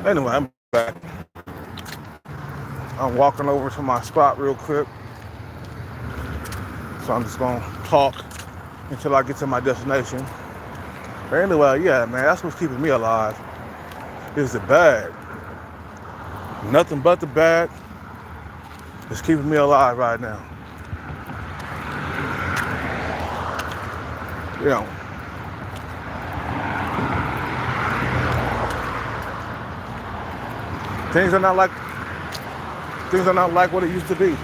Anyway, I'm back. I'm walking over to my spot real quick. So I'm just gonna talk until I get to my destination. But anyway, yeah, man, that's what's keeping me alive. Is the bag. Nothing but the bag is keeping me alive right now. You know, things are not like what it used to be.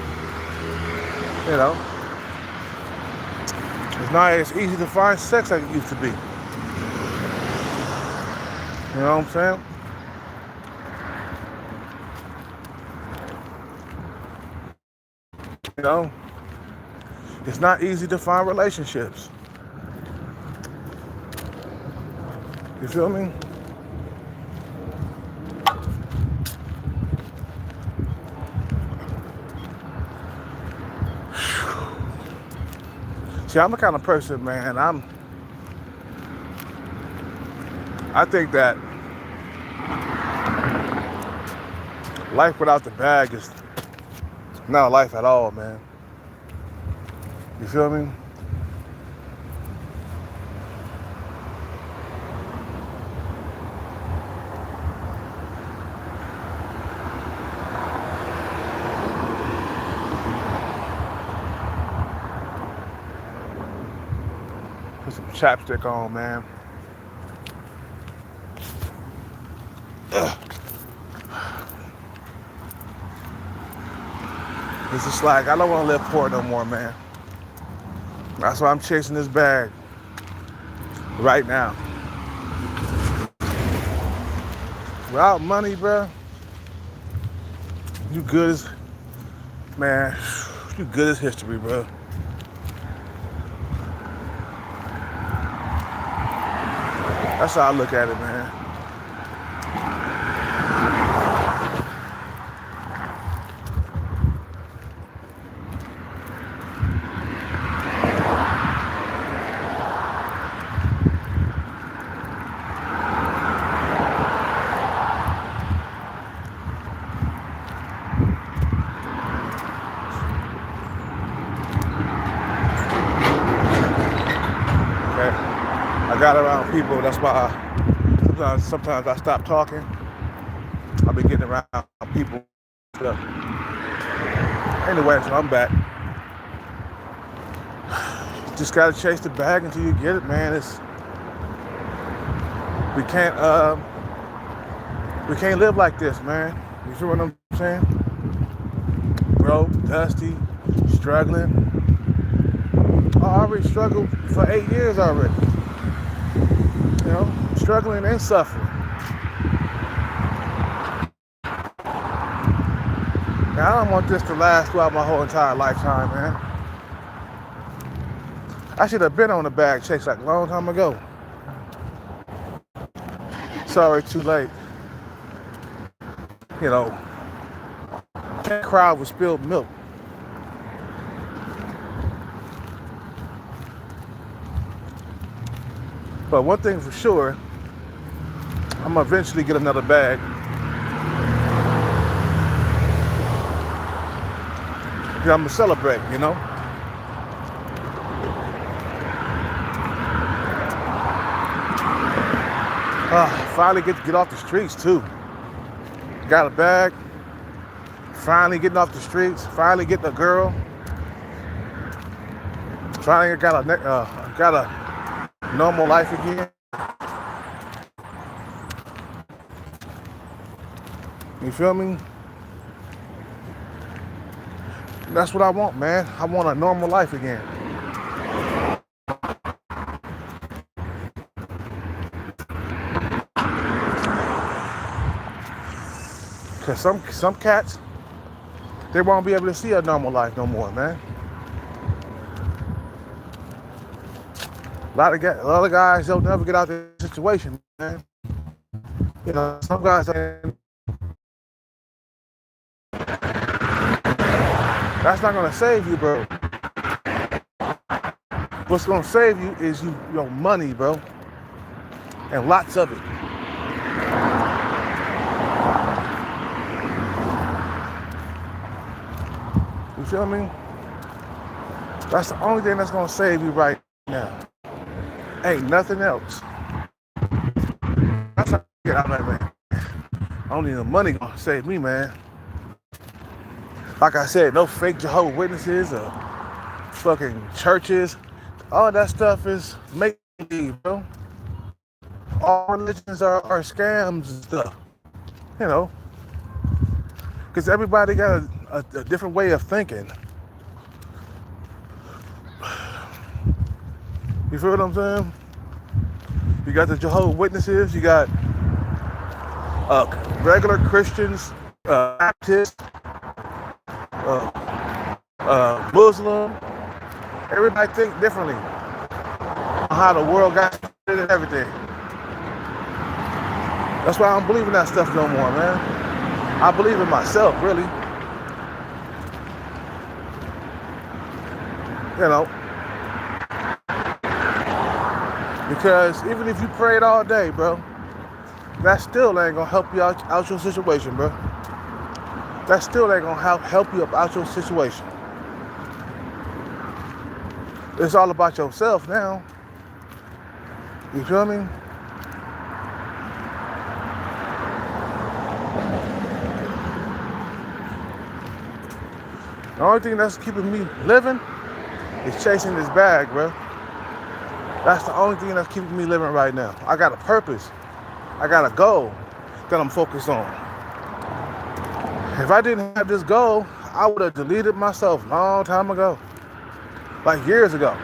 You know, it's not as easy to find sex like it used to be. You know what I'm saying? You know, it's not easy to find relationships. You feel me? See, I'm the kind of person, man, I think that life without the bag is not a life at all, man. You feel me? Put some chapstick on, man. Ugh. It's just like, I don't want to live poor no more, man. That's why I'm chasing this bag right now. Without money, bro, you good as, man, you good as history, bro. That's how I look at it, man. I got around people, that's why sometimes I stop talking. I've been getting around people. Stuff. Anyway, so I'm back. Just gotta chase the bag until you get it, man. We can't live like this, man. You feel what I'm saying? Broke, dusty, struggling. I already struggled for 8 years already. You know, struggling and suffering. Now, I don't want this to last throughout my whole entire lifetime, man. I should have been on the bag chase like a long time ago. Sorry, too late. You know, can't cry with spilled milk. But one thing for sure, I'm gonna eventually get another bag. Yeah, I'm gonna celebrate, you know? Finally get off the streets too. Got a bag. Finally getting off the streets. Finally getting a girl. Finally got a normal life again. You feel me? That's what I want, man. I want a normal life again. Cause some cats, they won't be able to see a normal life no more, man. A lot of guys don't never get out of the situation, man. You know, some guys, that's not gonna save you, bro. What's gonna save you is your money, bro, and lots of it. feel me? That's the only thing that's gonna save you right now. Ain't nothing else. That's how I get out of that, man. Only the money gonna save me, man. Like I said, no fake Jehovah's Witnesses or fucking churches. All that stuff is make believe, bro. All religions are scams and stuff. You know, because everybody got a different way of thinking. You feel what I'm saying? You got the Jehovah's Witnesses, you got regular Christians, Baptists, Muslim. Everybody think differently on how the world got started and everything. That's why I don't believe in that stuff no more, man. I believe in myself, really. You know. Because even if you prayed all day, bro, that still ain't gonna help you out your situation, bro. That still ain't gonna help you out your situation. It's all about yourself now. You feel me? The only thing that's keeping me living is chasing this bag, bro. That's the only thing that's keeping me living right now. I got a purpose. I got a goal that I'm focused on. If I didn't have this goal, I would have deleted myself a long time ago. Like years ago.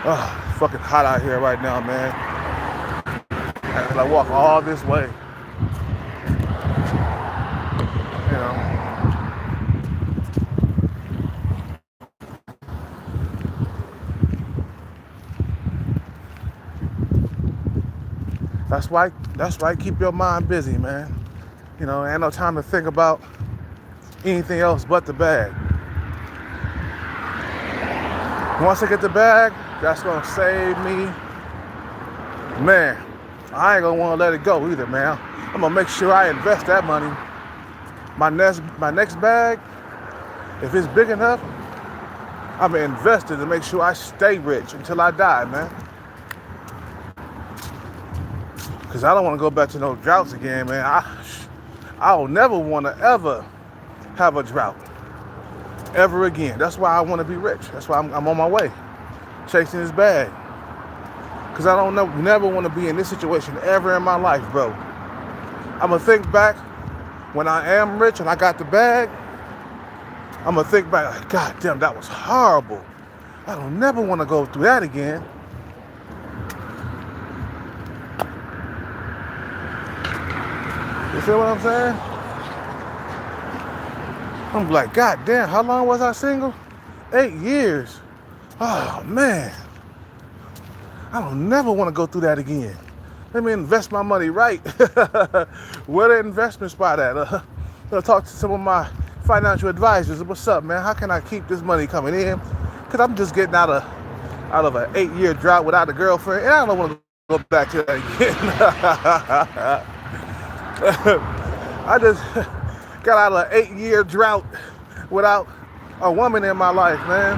Oh, it's fucking hot out here right now, man. And I walk all this way. You know. That's why keep your mind busy, man. You know, ain't no time to think about anything else but the bag. Once I get the bag, that's gonna save me. Man, I ain't gonna wanna let it go either, man. I'm gonna make sure I invest that money. My next bag, if it's big enough, I'm gonna invest it to make sure I stay rich until I die, man. Cause I don't wanna go back to no droughts again, man. I'll never wanna ever have a drought ever again. That's why I wanna be rich. That's why I'm on my way, chasing this bag. Cause I don't never wanna be in this situation ever in my life, bro. I'm gonna think back when I am rich and I got the bag. I'm gonna think back, like, God damn, that was horrible. I don't never wanna go through that again. You feel what I'm saying? I'm like, God damn, how long was I single? 8 years. Oh, man. I don't never want to go through that again. Let me invest my money right. Where the investment spot at? I'll talk to some of my financial advisors. What's up, man? How can I keep this money coming in? Because I'm just getting out of an 8-year drought without a girlfriend, and I don't want to go back to that again. I just got out of an 8-year drought without a woman in my life, man.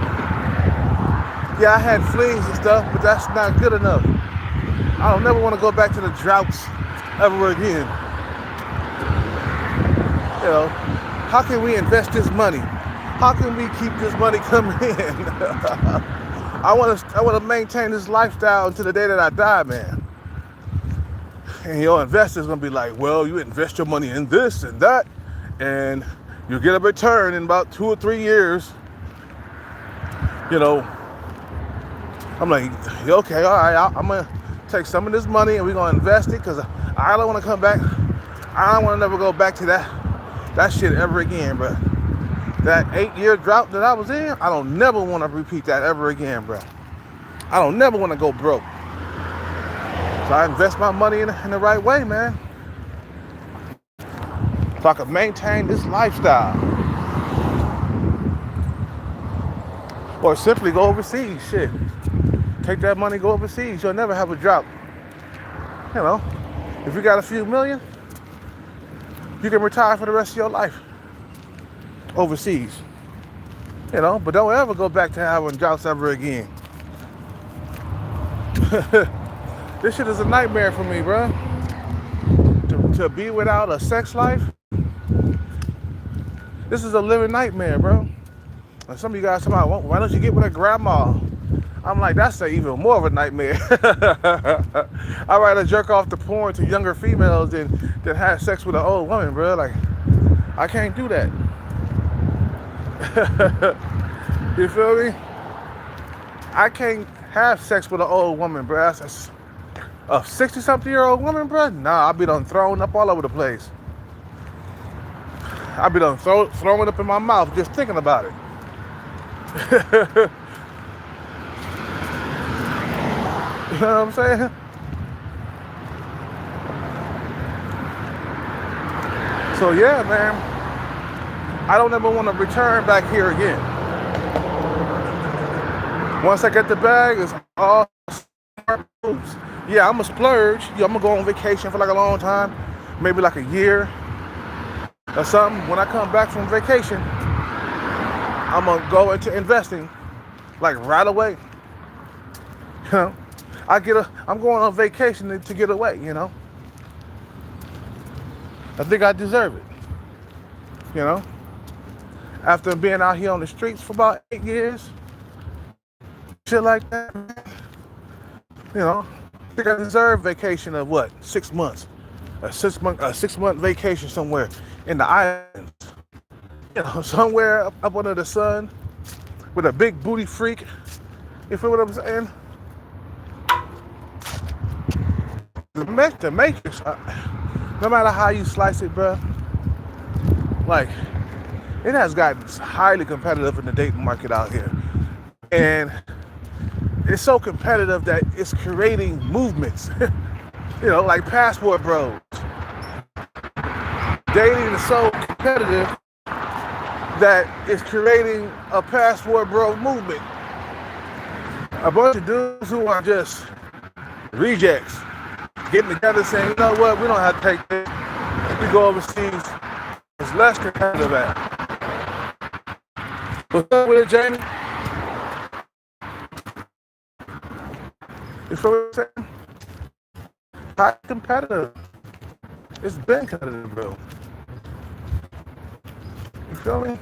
Yeah, I had flings and stuff, but that's not good enough. I don't never want to go back to the droughts ever again. You know, how can we invest this money? How can we keep this money coming in? I want to maintain this lifestyle until the day that I die, man. And your investors gonna be like, well, you invest your money in this and that, and you get a return in about 2 or 3 years. You know, I'm like, okay, all right, I'm gonna take some of this money and we're gonna invest it, because I don't want to come back. I don't want to never go back to that shit ever again, bro. That 8-year drought that I was in, I don't never want to repeat that ever again, bro. I don't never want to go broke. So I invest my money in the right way, man. So I can maintain this lifestyle. Or simply go overseas. Shit. Take that money, go overseas. You'll never have a drought. You know, if you got a few million, you can retire for the rest of your life overseas. You know, but don't ever go back to having droughts ever again. This shit is a nightmare for me, bro. To be without a sex life, this is a living nightmare, bro. And some of you guys talking about, why don't you get with a grandma? I'm like, that's even more of a nightmare. I'd rather jerk off the porn to younger females than have sex with an old woman, bro. Like, I can't do that. You feel me? I can't have sex with an old woman, bro. That's a 60-something-year-old woman, bro. Nah, I'll be done thrown up all over the place. I'll be done throwing up in my mouth just thinking about it. You know what I'm saying? So yeah, man, I don't ever want to return back here again. Once I get the bag, it's all smart moves. Yeah, I'm going to splurge. Yeah, I'm going to go on vacation for like a long time, maybe like a year or something. When I come back from vacation, I'm going to go into investing like right away. You know, I'm going on vacation to get away, you know. I think I deserve it, you know. After being out here on the streets for about 8 years, shit like that, you know. I think I deserve vacation of what, 6 months, a 6-month vacation somewhere in the islands, you know, somewhere up under the sun with a big booty freak. You feel what I'm saying? The Matrix, no matter how you slice it, bro, like, it has gotten highly competitive in the dating market out here. And it's so competitive that it's creating movements, you know, like Passport Bros. Dating is so competitive that it's creating a Passport Bro movement. A bunch of dudes who are just rejects getting together saying, you know what, we don't have to take this. We go overseas. It's less competitive at. What's up with it, Jamie? You feel what I'm saying? High competitive. It's been competitive, bro. You feel me?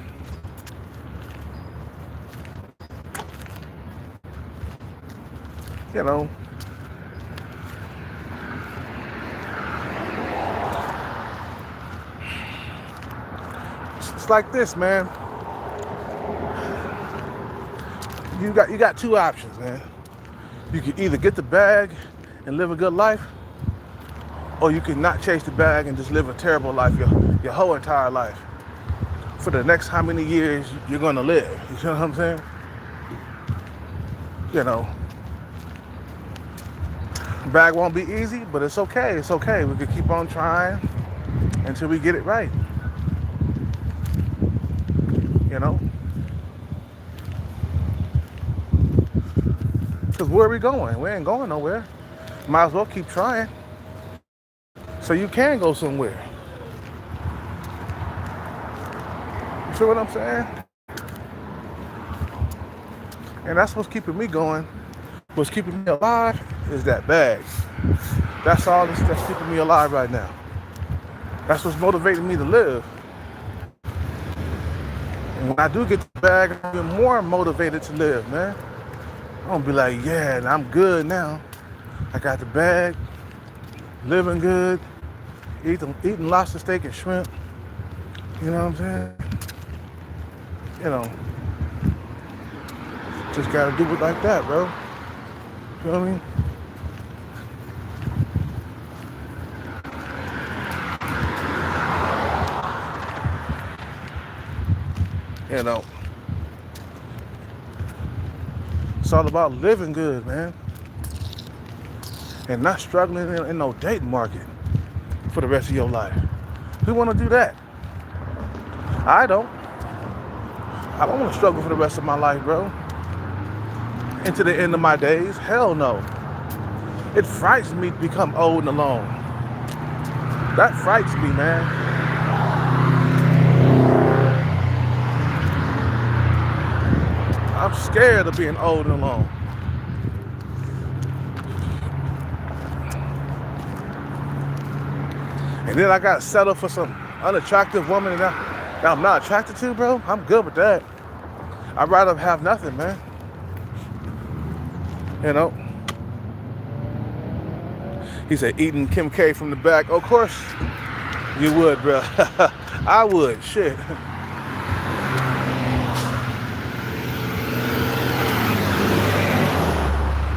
You know. It's like this, man. You got two options, man. You can either get the bag and live a good life, or you can not chase the bag and just live a terrible life your whole entire life for the next how many years you're gonna live. You know what I'm saying? You know, bag won't be easy, but it's okay. It's okay. We can keep on trying until we get it right. You know? Because where are we going? We ain't going nowhere. Might as well keep trying so you can go somewhere. You feel what I'm saying? And that's what's keeping me going. What's keeping me alive is that bag. That's all that's keeping me alive right now. That's what's motivating me to live. And when I do get the bag, I'm even more motivated to live, man. I'm gonna be like, yeah, I'm good now. I got the bag, living good, eating lobster steak and shrimp. You know what I'm saying? You know, just gotta do it like that, bro. You know what I mean? You know, it's all about living good, man, and not struggling in no dating market for the rest of your life. Who want to do that? I don't want to struggle for the rest of my life, bro. into the end of my days. Hell no. It frightens me to become old and alone. That frightens me, man. I'm scared of being old and alone. And then I got to settle for some unattractive woman that I'm not attracted to, bro. I'm good with that. I'd rather have nothing, man. You know? He said, eating Kim K from the back. Of course you would, bro. I would, shit.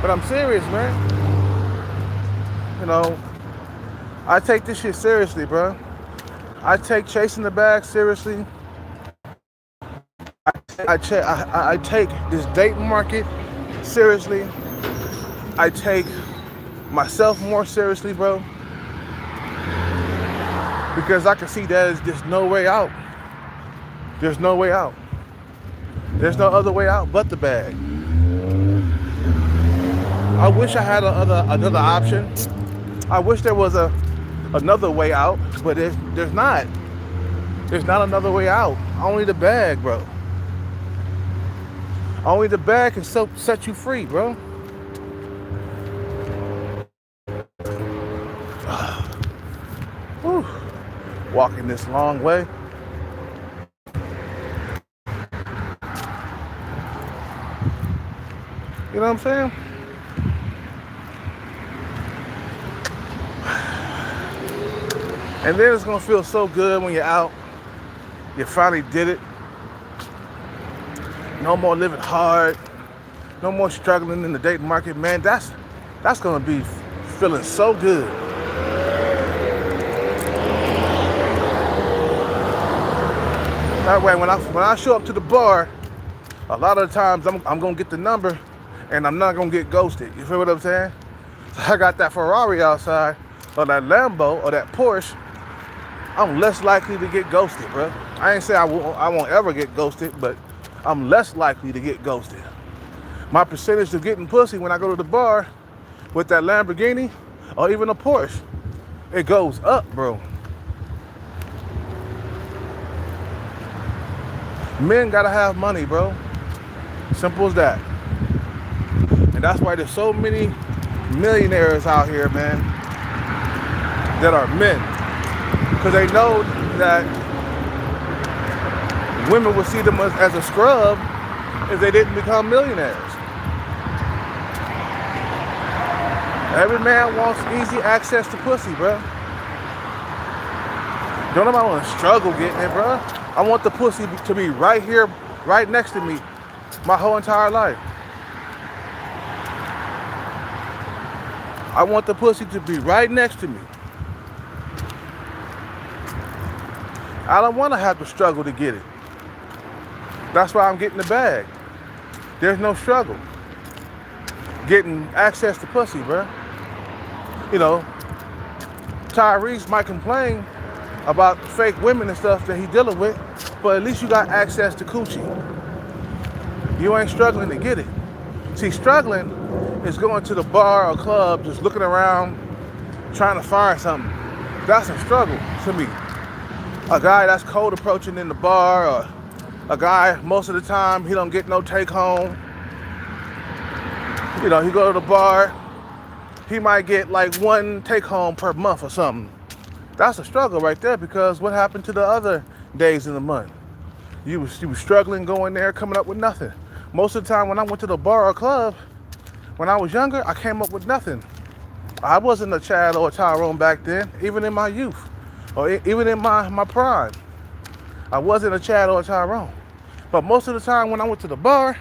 But I'm serious, man. You know, I take this shit seriously, bro. I take chasing the bag seriously. I take this date market seriously. I take myself more seriously, bro. Because I can see that there's just no way out. There's no way out. There's no other way out but the bag. I wish I had another option. I wish there was another way out, but there's not. There's not another way out. Only the bag, bro. Only the bag can set you free, bro. Whew. Walking this long way. You know what I'm saying? And then it's gonna feel so good when you're out. You finally did it. No more living hard. No more struggling in the dating market, man. That's gonna be feeling so good. That way, when I show up to the bar, a lot of the times I'm gonna get the number, and I'm not gonna get ghosted. You feel what I'm saying? So I got that Ferrari outside, or that Lambo, or that Porsche. I'm less likely to get ghosted, bro. I ain't say I won't ever get ghosted, but I'm less likely to get ghosted. My percentage of getting pussy when I go to the bar with that Lamborghini or even a Porsche, it goes up, bro. Men gotta have money, bro. Simple as that. And that's why there's so many millionaires out here, man, that are men. Because they know that women would see them as a scrub if they didn't become millionaires. Every man wants easy access to pussy, bro. Don't nobody want to struggle getting it, bro. I want the pussy to be right here, right next to me, my whole entire life. I want the pussy to be right next to me. I don't want to have to struggle to get it. That's why I'm getting the bag. There's no struggle getting access to pussy, bro. You know, Tyrese might complain about fake women and stuff that he's dealing with, but at least you got access to coochie. You ain't struggling to get it. See, struggling is going to the bar or club, just looking around, trying to find something. That's a struggle to me. A guy that's cold approaching in the bar, or a guy most of the time he don't get no take home. You know, he go to the bar, he might get like one take home per month or something. That's a struggle right there, because what happened to the other days in the month? You was struggling going there, coming up with nothing. Most of the time when I went to the bar or club, when I was younger, I came up with nothing. I wasn't a Chad or a Tyrone back then, even in my youth. Or even in my prime. I wasn't a Chad or a Tyrone. But most of the time when I went to the bar,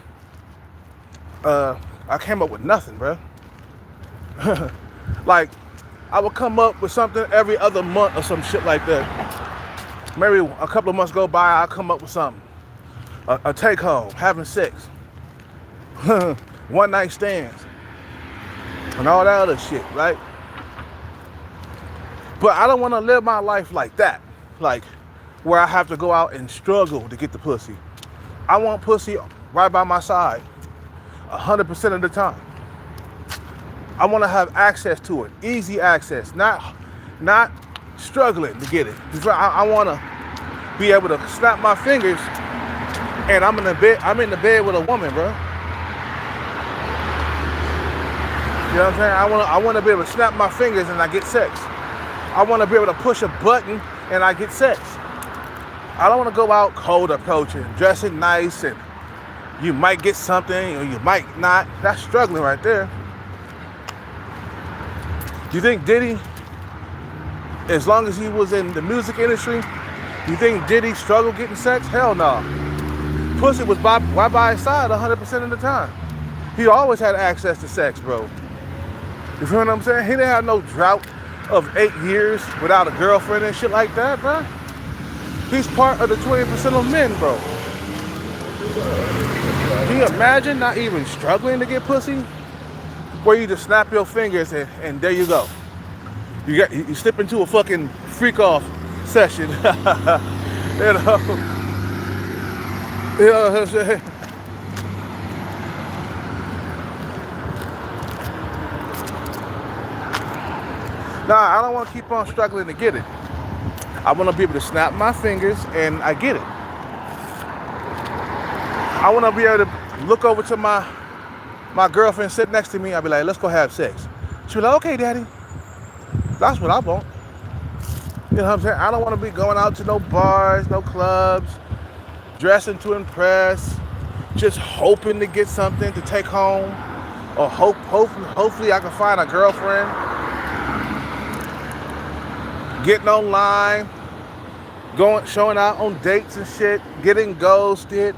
I came up with nothing, bro. Like, I would come up with something every other month or some shit like that. Maybe a couple of months go by, I'll come up with something. A take home, having sex. One night stands. And all that other shit, right? But I don't want to live my life like that. Like, where I have to go out and struggle to get the pussy. I want pussy right by my side. 100% of the time. I want to have access to it, easy access, not struggling to get it. I want to be able to snap my fingers and I'm in the bed with a woman, bro. You know what I'm saying? I want to be able to snap my fingers and I get sex. I want to be able to push a button and I get sex. I don't want to go out cold approaching, dressing nice, and you might get something or you might not. That's struggling right there. Do you think Diddy, as long as he was in the music industry, you think Diddy struggled getting sex? Hell no. Pussy was right by his side 100% of the time. He always had access to sex, bro. You feel what I'm saying? He didn't have no drought of 8 years without a girlfriend and shit like that, bro. He's part of the 20% of men, bro. Can you imagine not even struggling to get pussy? Where you just snap your fingers and there you go. You slip into a fucking freak off session. You know what I'm saying? Nah, I don't want to keep on struggling to get it. I want to be able to snap my fingers and I get it. I want to be able to look over to my girlfriend sit next to me. I'll be like, let's go have sex. She'll be like, okay, daddy. That's what I want. You know what I'm saying? I don't want to be going out to no bars, no clubs, dressing to impress, just hoping to get something to take home, or hopefully I can find a girlfriend. Getting online, showing out on dates and shit, getting ghosted.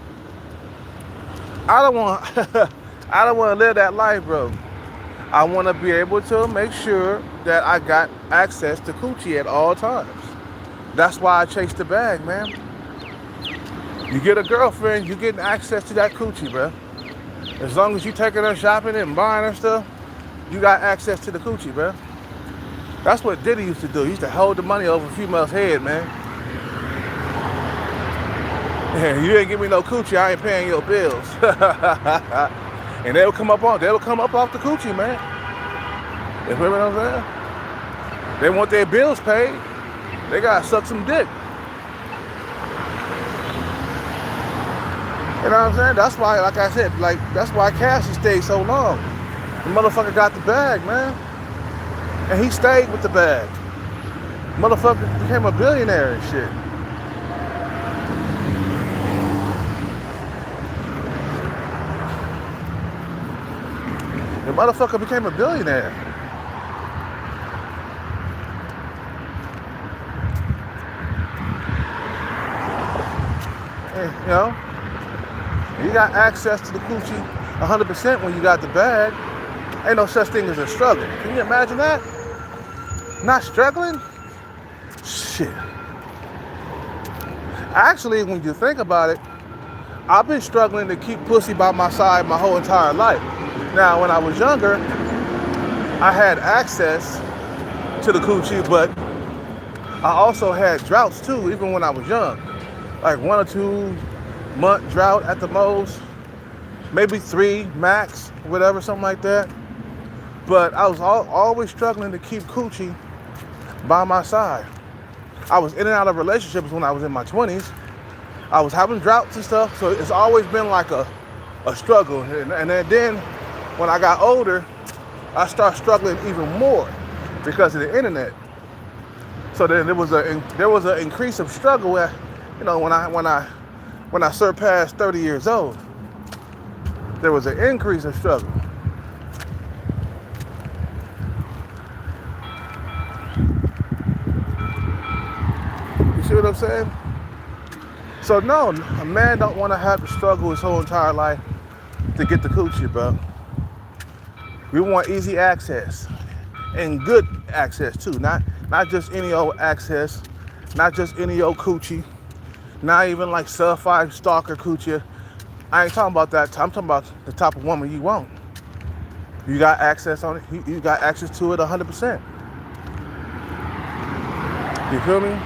I don't want to live that life, bro. I want to be able to make sure that I got access to coochie at all times. That's why I chase the bag, man. You get a girlfriend, you getting access to that coochie, bro. As long as you taking her shopping and buying her stuff, you got access to the coochie, bro. That's what Diddy used to do. He used to hold the money over a female's head, man. Yeah, you ain't give me no coochie, I ain't paying your bills. And they'll come up off the coochie, man. You feel what I'm saying? They want their bills paid. They gotta suck some dick. You know what I'm saying? That's why, like I said, that's why Cassie stayed so long. The motherfucker got the bag, man. And he stayed with the bag. Motherfucker became a billionaire and shit. The motherfucker became a billionaire. And, you know, you got access to the coochie 100% when you got the bag. Ain't no such thing as a struggle. Can you imagine that? Not struggling? Shit. Actually, when you think about it, I've been struggling to keep pussy by my side my whole entire life. Now, when I was younger, I had access to the coochie, but I also had droughts too, even when I was young. Like 1 or 2 month drought at the most, maybe 3 max, whatever, something like that. But I was always struggling to keep coochie by my side. I was in and out of relationships when I was in my 20s. I was having droughts and stuff, so it's always been like a struggle. And then when I got older, I started struggling even more because of the internet. So then there was an increase of struggle where, you know, when I surpassed 30 years old, there was an increase of struggle. You see what I'm saying? So no, a man don't want to have to struggle his whole entire life to get the coochie, bro. We want easy access and good access too, not just any old access, not just any old coochie, not even like certified stalker coochie. I ain't talking about that. I'm talking about the type of woman you want. You got access on it. You got access to it 100%. You feel me?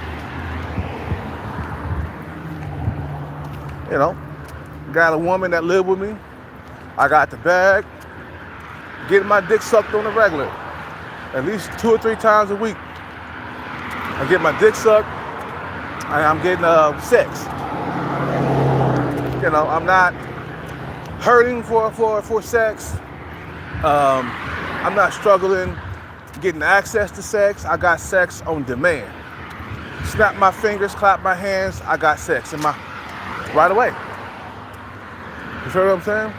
You know, got a woman that live with me. I got the bag, getting my dick sucked on the regular, at least 2 or 3 times a week. I get my dick sucked, and I'm getting sex. You know, I'm not hurting for sex. I'm not struggling getting access to sex. I got sex on demand. Snap my fingers, clap my hands, I got sex in my right away. You feel what I'm saying?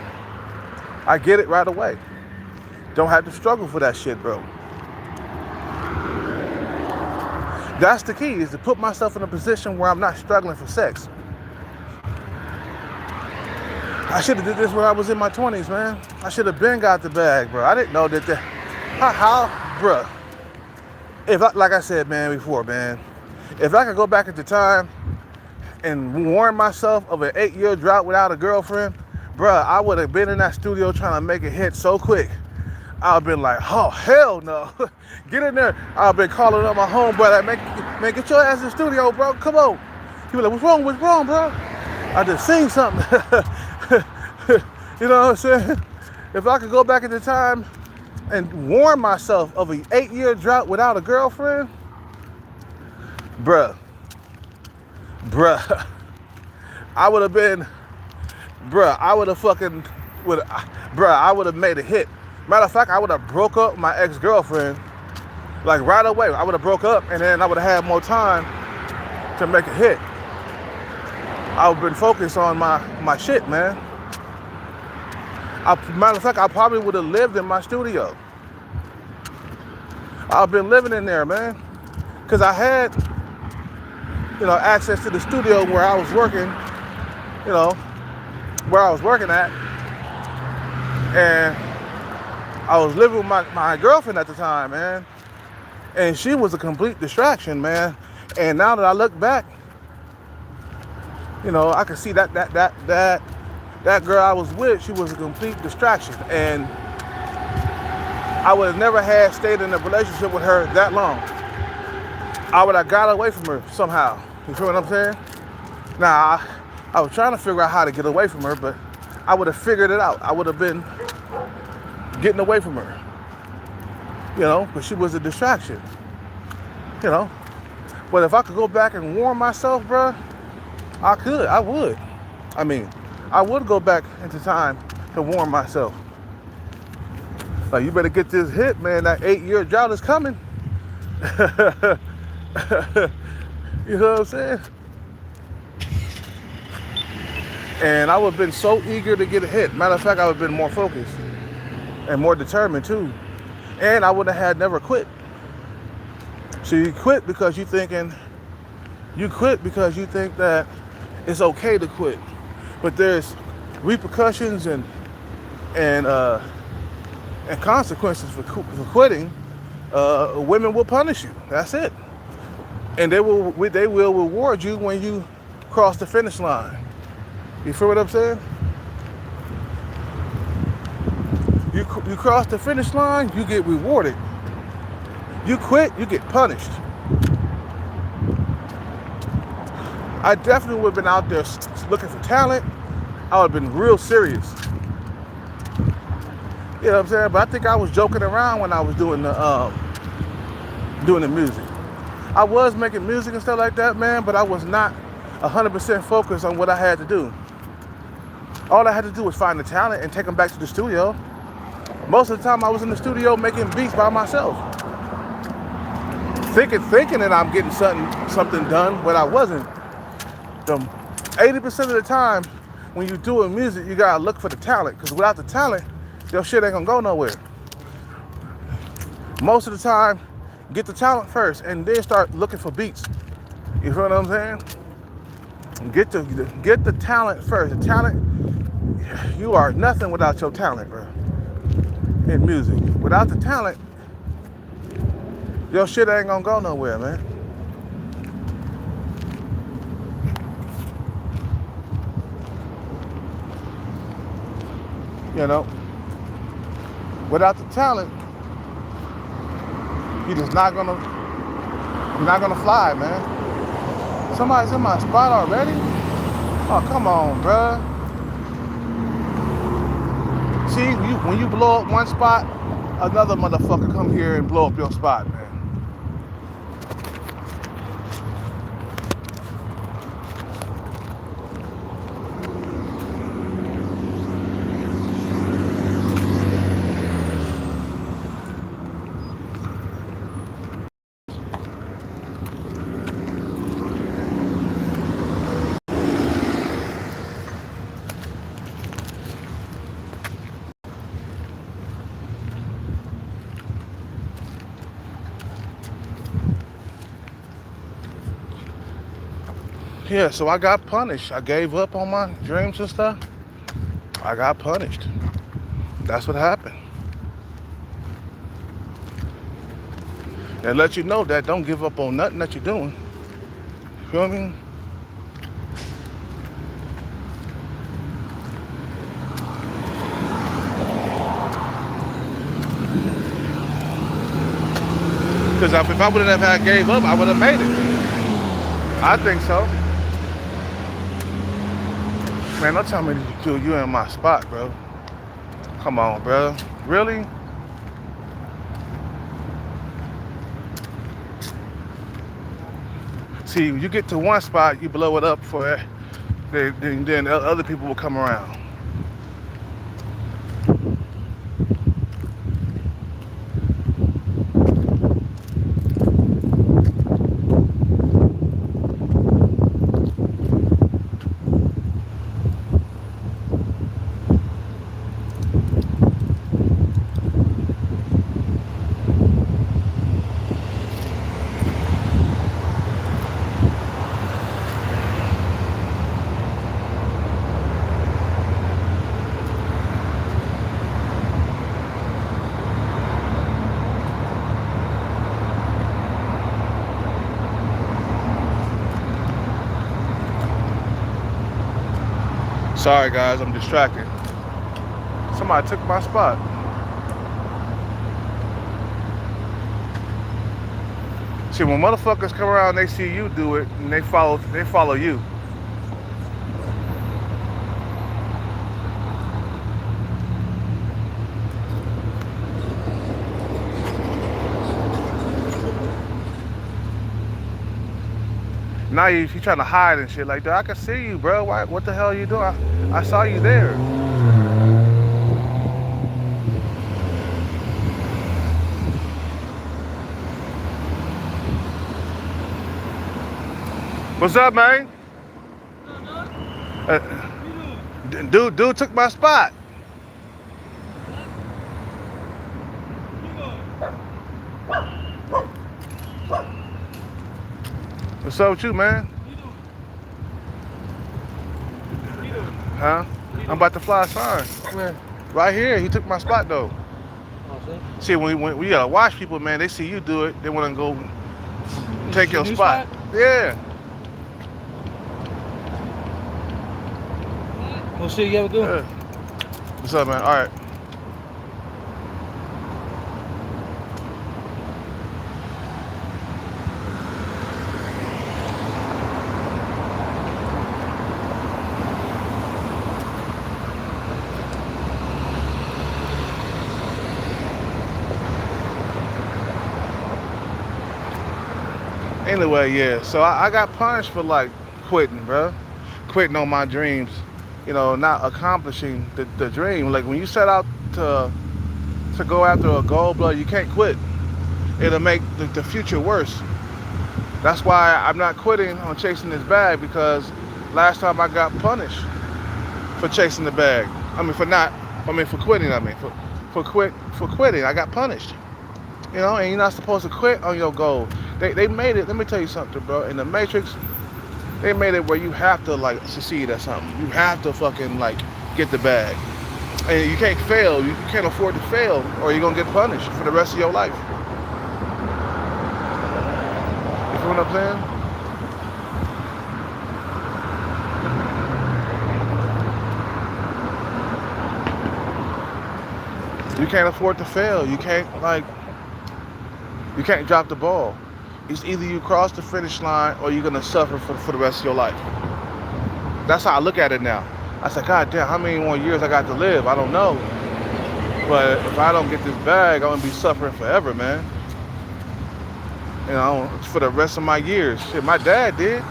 I get it right away. Don't have to struggle for that shit, bro. That's the key, is to put myself in a position where I'm not struggling for sex. I should have did this when I was in my 20s, man. I should have been got the bag, bro. I didn't know that bro. Like I said, man, before, man, if I could go back at the time and warn myself of an 8-year drought without a girlfriend, bro, I would have been in that studio trying to make it hit so quick. I'd have been like, oh, hell no. Get in there. I've been calling up my homeboy, like, man, get your ass in the studio, bro. Come on. He was like, what's wrong, bro? I just seen something. You know what I'm saying? If I could go back at the time and warn myself of an 8-year drought without a girlfriend, bruh, I would have been, I would have made a hit. Matter of fact, I would have broke up my ex-girlfriend, like right away. I would have broke up, and then I would have had more time to make a hit. I would have been focused on my shit, man. Matter of fact, I probably would have lived in my studio. I've been living in there, man. Because I had, access to the studio where I was working, where I was working at. And I was living with my girlfriend at the time, man. And she was a complete distraction, man. And now that I look back, I can see that girl I was with, she was a complete distraction. And I would have never stayed in a relationship with her that long. I would have got away from her somehow. You feel what I'm saying? Now, I was trying to figure out how to get away from her, but I would have figured it out. I would have been getting away from her. But she was a distraction. But if I could go back and warn myself, bro, I would. I would go back into time to warn myself. Like, you better get this hit, man. That 8-year drought is coming. You know what I'm saying? And I would have been so eager to get a hit. Matter of fact, I would have been more focused and more determined too. And I would have had never quit. So you quit because you think that it's okay to quit. But there's repercussions and consequences for quitting. Women will punish you. That's it. And they will reward you when you cross the finish line. You feel what I'm saying? You cross the finish line, you get rewarded. You quit, you get punished. I definitely would have been out there looking for talent. I would have been real serious. You know what I'm saying? But I think I was joking around when I was doing the music. I was making music and stuff like that, man, but I was not 100% focused on what I had to do. All I had to do was find the talent and take them back to the studio. Most of the time I was in the studio making beats by myself. Thinking that I'm getting something done, but I wasn't. 80% of the time when you're doing music, you gotta look for the talent, because without the talent, your shit ain't gonna go nowhere. Most of the time, get the talent first and then start looking for beats. You feel what I'm saying? Get the talent first. The talent, you are nothing without your talent, bro. In music. Without the talent, your shit ain't gonna go nowhere, man. Without the talent, you're not gonna fly, man. Somebody's in my spot already? Oh, come on, bruh. See, when you blow up one spot, another motherfucker come here and blow up your spot, man. Yeah, so I got punished. I gave up on my dreams and stuff. I got punished. That's what happened. And let you know that don't give up on nothing that you're doing. You feel me? Because if I wouldn't have had gave up, I would have made it. I think so. Man, don't tell me you in my spot, bro. Come on, bro. Really? See, you get to one spot, you blow it up for it, then other people will come around. Sorry guys, I'm distracted. Somebody took my spot. See, when motherfuckers come around, they see you do it, and they follow you. Now you trying to hide and shit like that. I can see you, bro. Why, what the hell are you doing? I saw you there. What's up, man? Dude took my spot. What's up with you, man? Huh? I'm about to fly a sign. Come here. Right here. He took my spot, though. See, when we watch people, man, they see you do it, they want to go take your spot. Yeah. What shit you ever do? Yeah. What's up, man? All right. Anyway, yeah, so I got punished for like quitting, bro. Quitting on my dreams, you know, not accomplishing the dream. Like when you set out to go after a goal, bro, you can't quit. It'll make the future worse. That's why I'm not quitting on chasing this bag, because last time I got punished for chasing the bag. For quitting, for quitting, I got punished. You know, and you're not supposed to quit on your goal. They made it, let me tell you something, bro. In the Matrix, they made it where you have to, like, succeed at something. You have to fucking, like, get the bag. And you can't fail. You can't afford to fail, or you're going to get punished for the rest of your life. You feel what I'm saying? You can't afford to fail. You can't drop the ball. It's either you cross the finish line or you're gonna suffer for the rest of your life. That's how I look at it now. I said, God damn, how many more years I got to live? I don't know. But if I don't get this bag, I'm gonna be suffering forever, man. You know, for the rest of my years. Shit, my dad did.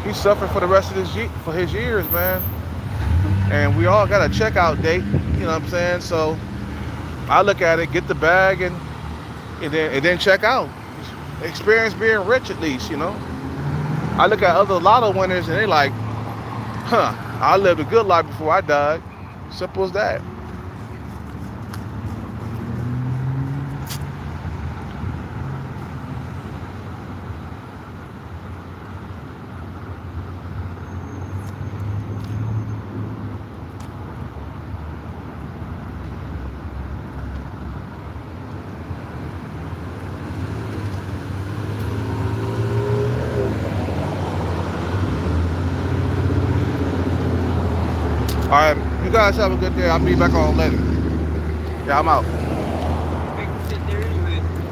He suffered for the rest of his years, man. And we all got a checkout date. You know what I'm saying? So I look at it, get the bag, and then check out. Experience being rich at least, you know. I look at other lotto winners and they like, I lived a good life before I died. Simple as that. All right, you guys have a good day. I'll be back on later. Yeah, I'm out.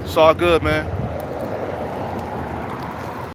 It's all good, man.